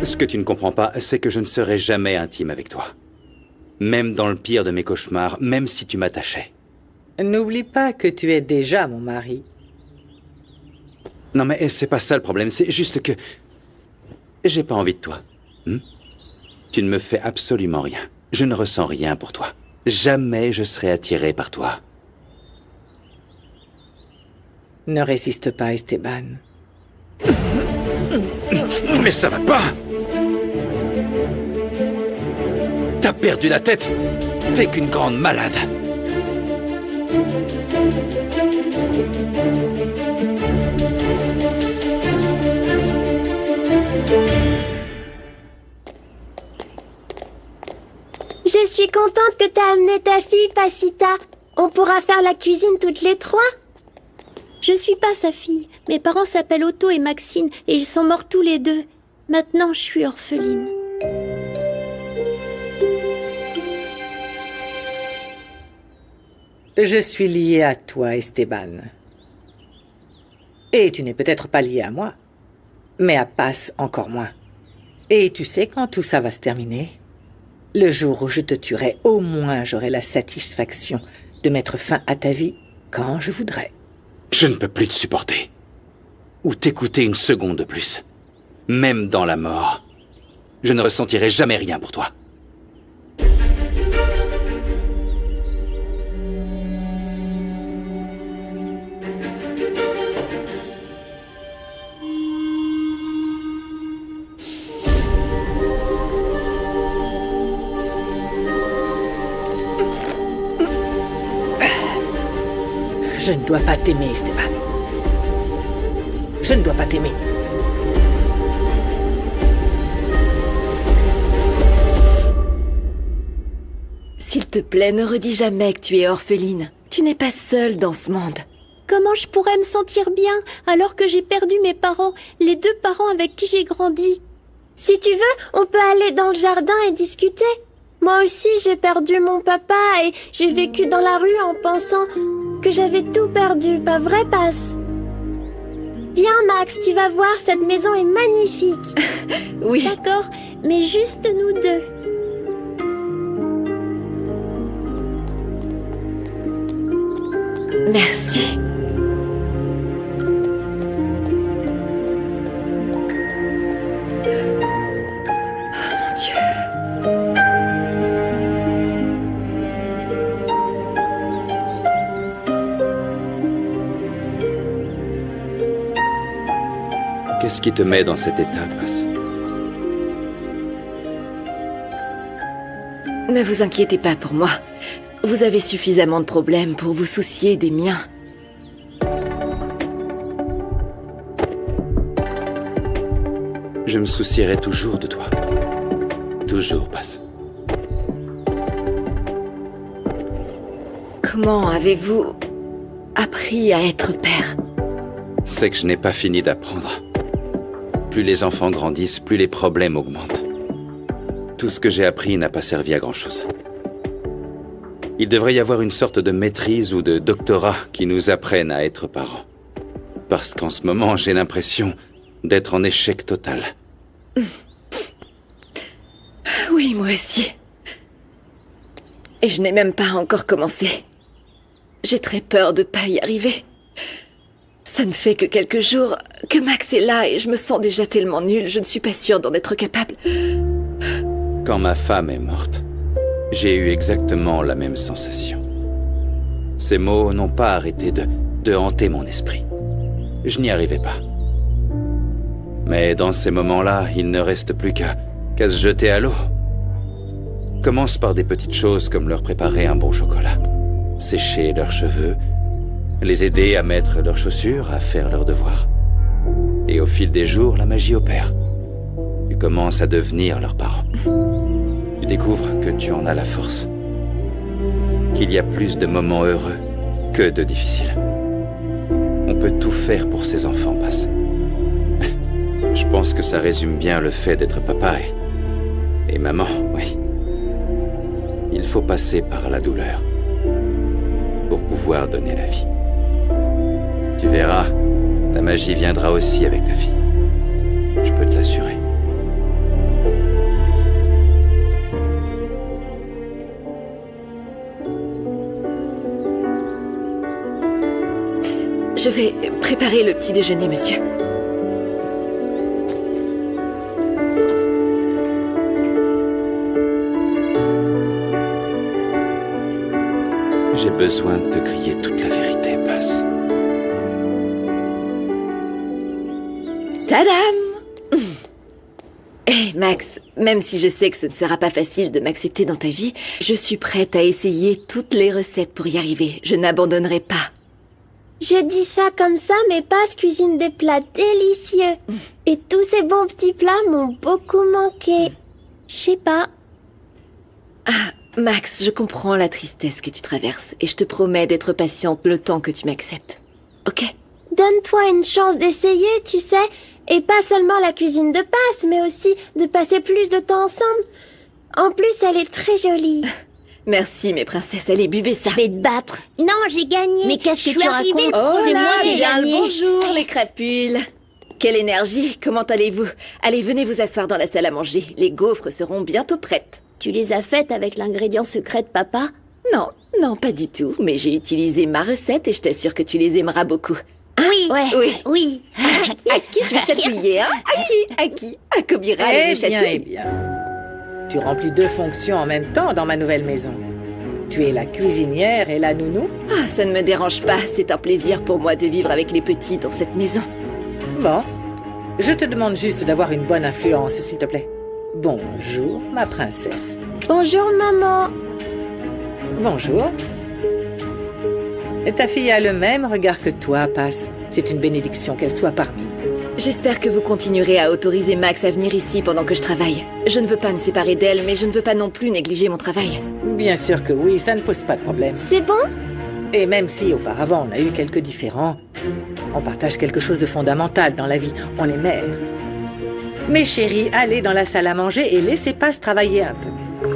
Ce que tu ne comprends pas, c'est que je ne serai jamais intime avec toi. Même dans le pire de mes cauchemars, même si tu m'attachais. N'oublie pas que tu es déjà mon mari. Non mais c'est pas ça le problème, c'est juste que... j'ai pas envie de toi. Tu ne me fais absolument rien. Je ne ressens rien pour toi. Jamais je serai attiré par toi. Ne résiste pas, Esteban. Mais ça va pas! T'as perdu la tête? T'es qu'une grande malade. Je suis contente que t'as amené ta fille, Pasita. On pourra faire la cuisine toutes les trois. Je suis pas sa fille. Mes parents s'appellent Otto et Maxine et ils sont morts tous les deux. Maintenant, je suis orpheline. Je suis liée à toi, Esteban. Et tu n'es peut-être pas lié à moi, mais à Paz encore moins. Et tu sais quand tout ça va se terminer? Le jour où je te tuerai, au moins j'aurai la satisfaction de mettre fin à ta vie quand je voudrais. Je ne peux plus te supporter. Ou t'écouter une seconde de plus. Même dans la mort. Je ne ressentirai jamais rien pour toi. Je ne dois pas t'aimer, Esteban. Je ne dois pas t'aimer. S'il te plaît, ne redis jamais que tu es orpheline. Tu n'es pas seule dans ce monde. Comment je pourrais me sentir bien alors que j'ai perdu mes parents, les deux parents avec qui j'ai grandi? Si tu veux, on peut aller dans le jardin et discuter. Moi aussi, j'ai perdu mon papa et j'ai vécu dans la rue en pensant que j'avais tout perdu, pas vrai, Passe? Viens, Max, tu vas voir, cette maison est magnifique. Oui. D'accord, mais juste nous deux. Merci. Qu'est-ce qui te met dans cet état, Paz? Ne vous inquiétez pas pour moi. Vous avez suffisamment de problèmes pour vous soucier des miens. Je me soucierai toujours de toi. Toujours, Paz. Comment avez-vous appris à être père? C'est que je n'ai pas fini d'apprendre. Plus les enfants grandissent, plus les problèmes augmentent. Tout ce que j'ai appris n'a pas servi à grand-chose. Il devrait y avoir une sorte de maîtrise ou de doctorat qui nous apprenne à être parents. Parce qu'en ce moment, j'ai l'impression d'être en échec total. Oui, moi aussi. Et je n'ai même pas encore commencé. J'ai très peur de pas y arriver. Ça ne fait que quelques jours que Max est là et je me sens déjà tellement nulle, je ne suis pas sûre d'en être capable. Quand ma femme est morte, j'ai eu exactement la même sensation. Ces mots n'ont pas arrêté de hanter mon esprit. Je n'y arrivais pas. Mais dans ces moments-là, il ne reste plus qu'à se jeter à l'eau. Commence par des petites choses comme leur préparer un bon chocolat, sécher leurs cheveux, les aider à mettre leurs chaussures, à faire leurs devoirs. Et au fil des jours, la magie opère. Tu commences à devenir leurs parents. Tu découvres que tu en as la force. Qu'il y a plus de moments heureux que de difficiles. On peut tout faire pour ses enfants, Paz. Je pense que ça résume bien le fait d'être papa et maman, oui. Il faut passer par la douleur pour pouvoir donner la vie. Tu verras, la magie viendra aussi avec ta fille. Je peux te l'assurer. Je vais préparer le petit déjeuner, monsieur. J'ai besoin de te crier toute la vérité, Paz. Tadam! Hé, Max, même si je sais que ce ne sera pas facile de m'accepter dans ta vie, je suis prête à essayer toutes les recettes pour y arriver. Je n'abandonnerai pas. Je dis ça comme ça, mais Paz cuisine des plats délicieux. Et tous ces bons petits plats m'ont beaucoup manqué. Je sais pas. Ah, Max, je comprends la tristesse que tu traverses et je te promets d'être patiente le temps que tu m'acceptes. Ok? Donne-toi une chance d'essayer, tu sais. Et pas seulement la cuisine de Paz, mais aussi de passer plus de temps ensemble. En plus, elle est très jolie. Merci, mes princesses. Allez, buvez ça. Je vais te battre. Non, j'ai gagné. Mais qu'est-ce que Je tu suis arrivée racontes? Oh C'est là, moi qui ai bien le gagné. bonjour, les crapules. Quelle énergie. Comment allez-vous? Allez, venez vous asseoir dans la salle à manger. Les gaufres seront bientôt prêtes. Tu les as faites avec l'ingrédient secret de papa? Non, non, pas du tout. Mais j'ai utilisé ma recette et je t'assure que tu les aimeras beaucoup. Oui, Oui. oui. À qui je vais chatouiller, hein? À qui? À Kobira, Eh le bien, chatouille. eh bien. Tu remplis 2 fonctions en même temps dans ma nouvelle maison. Tu es la cuisinière et la nounou. Ah, ça ne me dérange pas. C'est un plaisir pour moi de vivre avec les petits dans cette maison. Bon, je te demande juste d'avoir une bonne influence, s'il te plaît. Bonjour, ma princesse. Bonjour, maman. Bonjour. Et ta fille a le même regard que toi, Paz. C'est une bénédiction qu'elle soit parmi nous. J'espère que vous continuerez à autoriser Max à venir ici pendant que je travaille. Je ne veux pas me séparer d'elle, mais je ne veux pas non plus négliger mon travail. Bien sûr que oui, ça ne pose pas de problème. C'est bon? Et même si auparavant on a eu quelques différends, on partage quelque chose de fondamental dans la vie. On est mères. Mes chéris, allez dans la salle à manger et laissez Paz travailler un peu.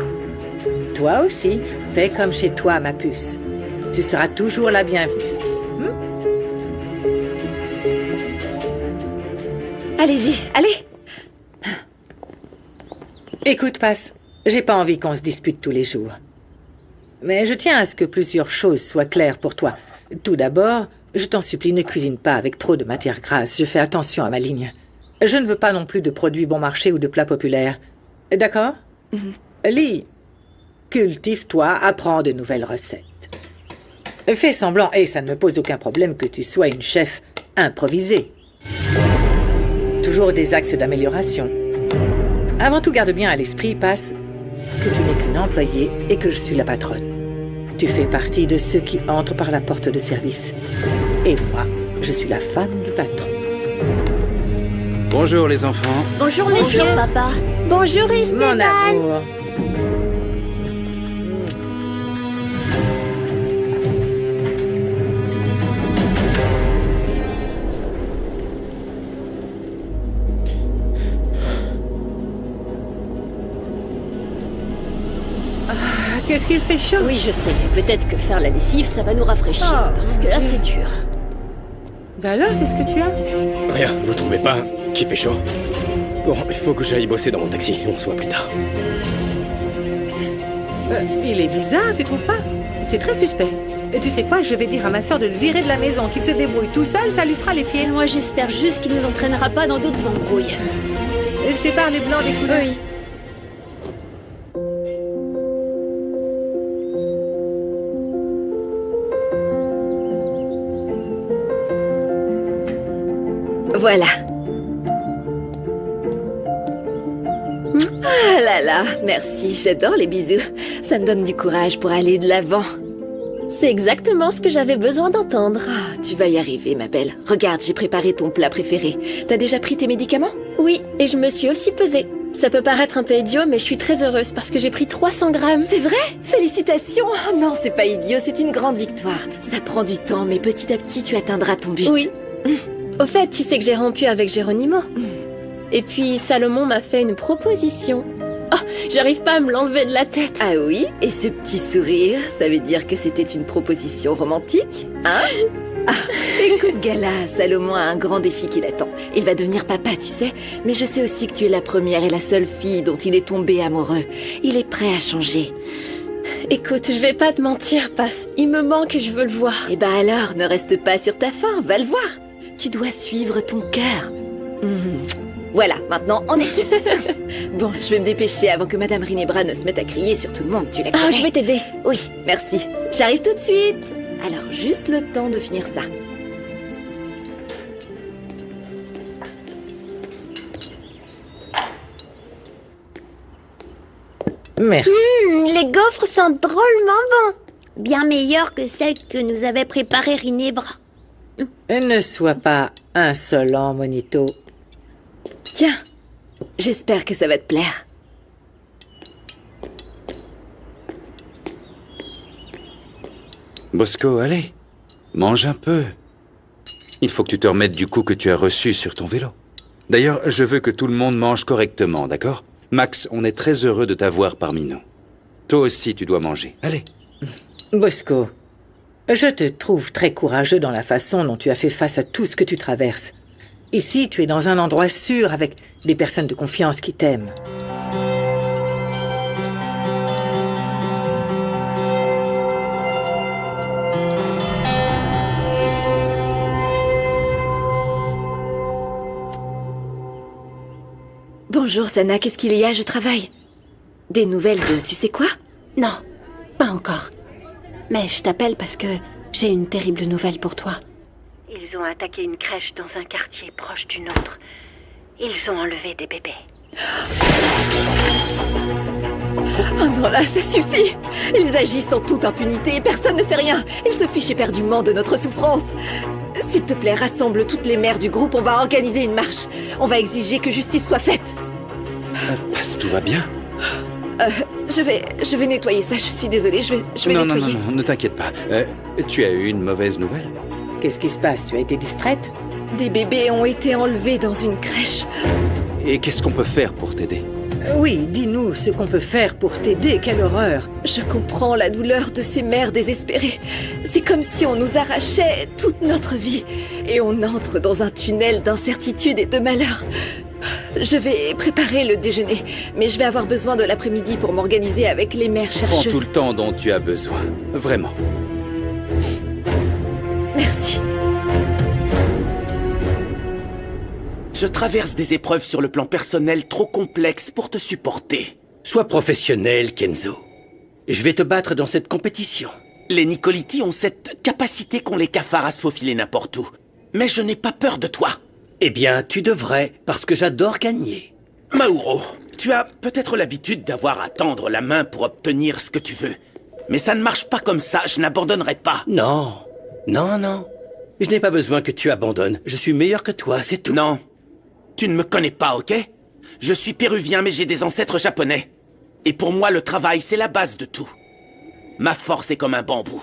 Toi aussi, fais comme chez toi, ma puce. Tu seras toujours la bienvenue. Allez-y, allez! Écoute, Paz, j'ai pas envie qu'on se dispute tous les jours. Mais je tiens à ce que plusieurs choses soient claires pour toi. Tout d'abord, je t'en supplie, ne cuisine pas avec trop de matière grasse. Je fais attention à ma ligne. Je ne veux pas non plus de produits bon marché ou de plats populaires. D'accord? Lee, cultive-toi, apprends de nouvelles recettes. Fais semblant, et ça ne me pose aucun problème que tu sois une chef improvisée. Toujours des axes d'amélioration. Avant tout, garde bien à l'esprit, Paz, que tu n'es qu'une employée et que je suis la patronne. Tu fais partie de ceux qui entrent par la porte de service. Et moi, je suis la femme du patron. Bonjour les enfants. Bonjour, monsieur. Bonjour, papa. Bonjour, Mon Esteban. amour. Qu'est-ce qu'il fait chaud? Oui, je sais. Peut-être que faire la lessive, ça va nous rafraîchir. Oh, parce que là, c'est dur. Bah alors, qu'est-ce que tu as? Rien, vous trouvez pas qu'il fait chaud? Bon, il faut que j'aille bosser dans mon taxi. On se voit plus tard. Il est bizarre, tu trouves pas? C'est très suspect. Et tu sais quoi? Je vais dire à ma sœur de le virer de la maison, qu'il se débrouille tout seul, ça lui fera les pieds. Moi, j'espère juste qu'il nous entraînera pas dans d'autres embrouilles. Sépare les blancs des couleurs. Oui. Voilà. Ah là là, merci, j'adore les bisous. Ça me donne du courage pour aller de l'avant. C'est exactement ce que j'avais besoin d'entendre. Ah, tu vas y arriver, ma belle. Regarde, j'ai préparé ton plat préféré. T'as déjà pris tes médicaments? Oui, et je me suis aussi pesée. Ça peut paraître un peu idiot, mais je suis très heureuse parce que j'ai pris 300 grammes. C'est vrai? Félicitations! Oh non, c'est pas idiot, c'est une grande victoire. Ça prend du temps, mais petit à petit, tu atteindras ton but. Oui. Au fait, tu sais que j'ai rompu avec Geronimo. Et puis, Salomon m'a fait une proposition. Oh, j'arrive pas à me l'enlever de la tête. Ah oui? Et ce petit sourire, ça veut dire que c'était une proposition romantique? Hein? Ah, écoute, Gala, Salomon a un grand défi qui l'attend. Il va devenir papa, tu sais. Mais je sais aussi que tu es la première et la seule fille dont il est tombé amoureux. Il est prêt à changer. Écoute, je vais pas te mentir, Passe. Il me manque et je veux le voir. Eh ben alors, ne reste pas sur ta faim, va le voir. Tu dois suivre ton cœur. Voilà, maintenant on est quitte. Bon, je vais me dépêcher avant que Madame Rinebra ne se mette à crier sur tout le monde, tu la connais. Ah, je vais t'aider. Oui, merci. J'arrive tout de suite. Alors, juste le temps de finir ça. Merci. Les gaufres sentent drôlement bon. Bien meilleures que celles que nous avait préparées Rinebra. Ne sois pas insolent, Monito. Tiens, j'espère que ça va te plaire. Bosco, allez, mange un peu. Il faut que tu te remettes du coup que tu as reçu sur ton vélo. D'ailleurs, je veux que tout le monde mange correctement, d'accord? Max, on est très heureux de t'avoir parmi nous. Toi aussi, tu dois manger. Allez. Bosco, je te trouve très courageux dans la façon dont tu as fait face à tout ce que tu traverses. Ici, tu es dans un endroit sûr avec des personnes de confiance qui t'aiment. Bonjour Sana, qu'est-ce qu'il y a? Je travaille. Des nouvelles de tu sais quoi? Non, pas encore. Mais je t'appelle parce que j'ai une terrible nouvelle pour toi. Ils ont attaqué une crèche dans un quartier proche du nôtre. Ils ont enlevé des bébés. Oh non là, ça suffit! Ils agissent en toute impunité et personne ne fait rien. Ils se fichent éperdument de notre souffrance. S'il te plaît, rassemble toutes les mères du groupe, on va organiser une marche. On va exiger que justice soit faite. Passe, tout va bien? Je vais nettoyer ça, je suis désolée, je vais Non, nettoyer. ne t'inquiète pas. Tu as eu une mauvaise nouvelle? Qu'est-ce qui se passe? Tu as été distraite? Des bébés ont été enlevés dans une crèche. Et qu'est-ce qu'on peut faire pour t'aider? Oui, dis-nous ce qu'on peut faire pour t'aider, quelle horreur! Je comprends la douleur de ces mères désespérées. C'est comme si on nous arrachait toute notre vie. Et on entre dans un tunnel d'incertitude et de malheur. Je vais préparer le déjeuner, mais je vais avoir besoin de l'après-midi pour m'organiser avec les mères Prends chercheuses. tout le temps dont tu as besoin. Vraiment. Merci. Je traverse des épreuves sur le plan personnel trop complexes pour te supporter. Sois professionnel, Kenzo. Je vais te battre dans cette compétition. Les Nicoliti ont cette capacité qu'ont les cafards à se faufiler n'importe où. Mais je n'ai pas peur de toi. Eh bien, tu devrais, parce que j'adore gagner. Mauro, tu as peut-être l'habitude d'avoir à tendre la main pour obtenir ce que tu veux. Mais ça ne marche pas comme ça, je n'abandonnerai pas. Non, non. Je n'ai pas besoin que tu abandonnes. Je suis meilleur que toi, c'est tout. Non, tu ne me connais pas, ok? Je suis péruvien, mais j'ai des ancêtres japonais. Et pour moi, le travail, c'est la base de tout. Ma force est comme un bambou.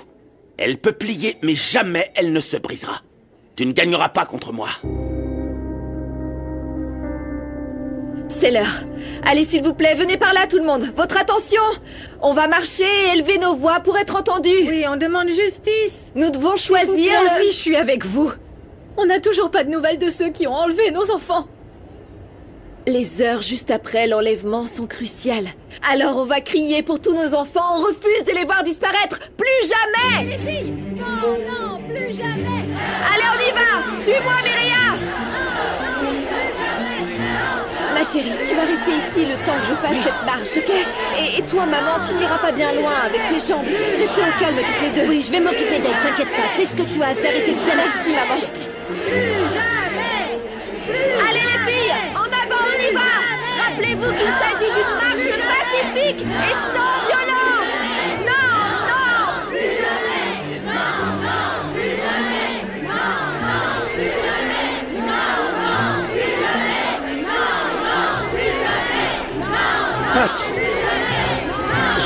Elle peut plier, mais jamais elle ne se brisera. Tu ne gagneras pas contre moi. C'est l'heure. Allez, s'il vous plaît, venez par là, tout le monde. Votre attention! On va marcher et élever nos voix pour être entendus. Oui, on demande justice! Nous devons choisir... Moi aussi, je suis avec vous. On n'a toujours pas de nouvelles de ceux qui ont enlevé nos enfants. Les heures juste après l'enlèvement sont cruciales. Alors on va crier pour tous nos enfants, on refuse de les voir disparaître. Plus jamais! Les filles! Non, plus jamais! Allez, on y va! Suis-moi, Myria! Ma chérie, tu vas rester ici le temps que je fasse cette marche, ok? Et toi, maman, tu n'iras pas bien loin avec tes jambes. Restez au calme toutes les deux. Oui, je vais m'occuper d'elle, t'inquiète pas. Fais ce que tu as à faire et fais bien Merci, maman. Allez, les filles, en avant, on y va! Rappelez-vous qu'il s'agit d'une marche pacifique et sans violence! Non! Passe.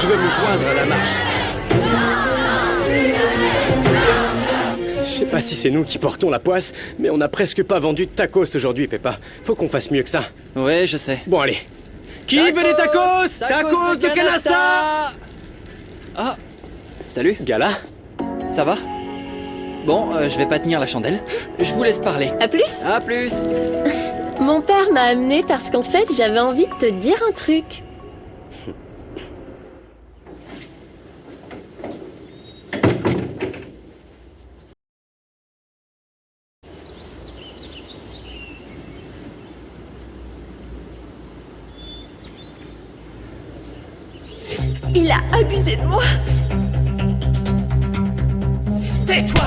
Je veux me joindre à la marche. Je sais pas si c'est nous qui portons la poisse, mais on n'a presque pas vendu de tacos aujourd'hui, Peppa. Faut qu'on fasse mieux que ça. Ouais, je sais. Bon, allez. Qui veut des tacos? Tacos de canasta! Ah, salut, Gala? ça va? Bon, je vais pas tenir la chandelle. Je vous laisse parler. À plus! À plus! Mon père m'a amené parce qu'en fait, j'avais envie de te dire un truc. Il a abusé de moi. Tais-toi!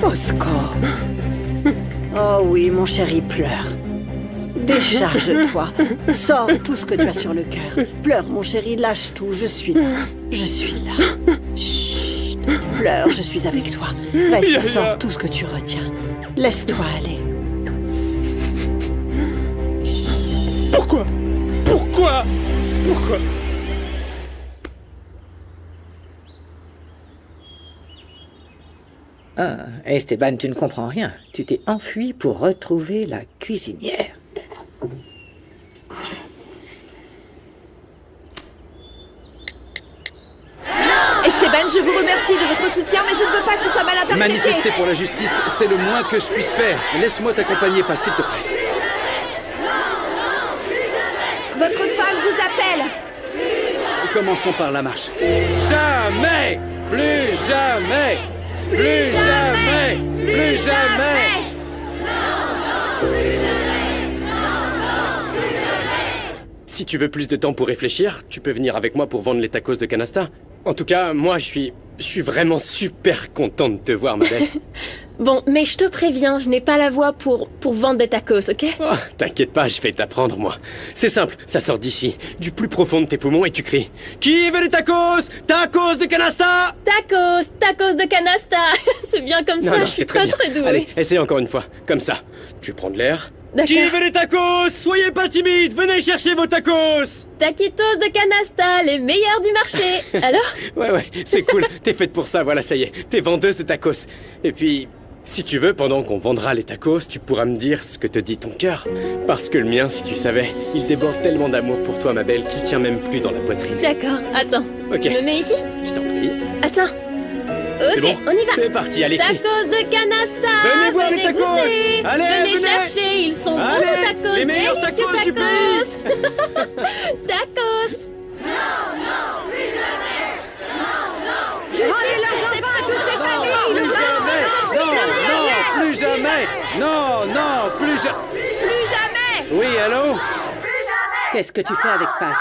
Oscar. Oh oui, mon chéri, pleure. Décharge-toi. Sors tout ce que tu as sur le cœur. Pleure, mon chéri, lâche tout. Je suis là. Je suis là. Chut. Pleure, je suis avec toi. Vas-y, sors tout ce que tu retiens. Laisse-toi aller. Pourquoi? Pourquoi? Pourquoi? Ah, Esteban, tu ne comprends rien. Tu t'es enfui pour retrouver la cuisinière. Esteban, je vous remercie de votre soutien, mais je ne veux pas que ce soit mal interprété. Manifester pour la justice, c'est le moins que je puisse faire. Laisse-moi t'accompagner, pas s'il te plaît. Votre femme vous appelle. Commençons par la marche. Jamais! Plus jamais! Plus jamais! Plus jamais! Si tu veux plus de temps pour réfléchir, tu peux venir avec moi pour vendre les tacos de canasta. En tout cas, moi, je suis vraiment super content de te voir, ma belle. Bon, mais je te préviens, je n'ai pas la voix pour vendre des tacos, ok? Oh, t'inquiète pas, je vais t'apprendre, moi. C'est simple, ça sort d'ici, du plus profond de tes poumons, et tu cries « Qui veut des tacos? Tacos de canasta !» Tacos, tacos de canasta. C'est bien comme ça, Non, je suis c'est très pas bien. très douée. Allez, essaye encore une fois, comme ça. Tu prends de l'air. D'accord. Qui veut des tacos? Soyez pas timide, venez chercher vos tacos! Taquitos de canasta, les meilleurs du marché. Alors? Ouais, c'est cool, t'es faite pour ça, voilà, ça y est. T'es vendeuse de tacos. Et puis, si tu veux, pendant qu'on vendra les tacos, tu pourras me dire ce que te dit ton cœur. Parce que le mien, si tu savais, il déborde tellement d'amour pour toi, ma belle, qu'il tient même plus dans la poitrine. D'accord, attends. Ok. Je me mets ici? Je t'en prie. Attends. C'est Ok, bon, on y va. c'est parti, allez. Tacos de canasta. Venez voir les tacos. Goûter. Allez, venez venez. chercher, ils sont bons Allez, nos tacos. les meilleurs délicieux tacos du Tacos. Rendez-leurs enfants à toutes ces familles. Plus jamais! Non, plus jamais! Non, plus jamais! Plus jamais. Oui, allô? Qu'est-ce que tu fais avec Paz?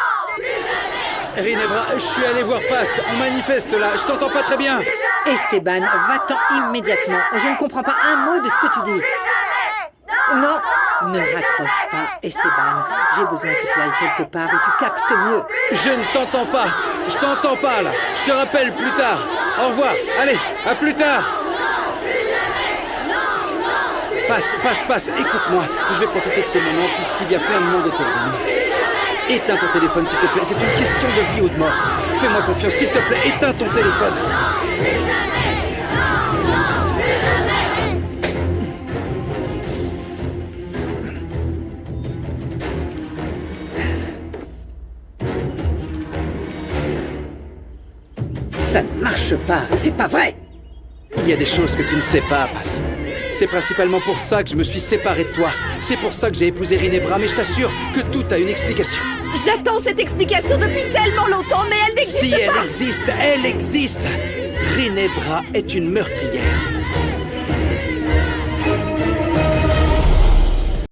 Rinebra, je suis allé voir Paz. On manifeste là, je t'entends pas très bien. Esteban, va-t'en immédiatement. Je ne comprends pas un mot de ce que tu dis. Non, ne raccroche pas, Esteban. J'ai besoin que tu ailles quelque part où tu captes mieux. Je ne t'entends pas. Je t'entends pas là. Je te rappelle plus tard. Au revoir. Allez, à plus tard. Passe, écoute-moi. Je vais profiter de ce moment puisqu'il y a plein de monde autour de nous. Éteins ton téléphone, s'il te plaît. C'est une question de vie ou de mort. Fais-moi confiance, s'il te plaît. Éteins ton téléphone. Ça ne marche pas. C'est pas vrai. Il y a des choses que tu ne sais pas, Paz. C'est principalement pour ça que je me suis séparé de toi. C'est pour ça que j'ai épousé Rinebra, mais je t'assure que tout a une explication. J'attends cette explication depuis tellement longtemps, mais elle n'existe Si pas. elle existe, elle existe. Rinebra est une meurtrière.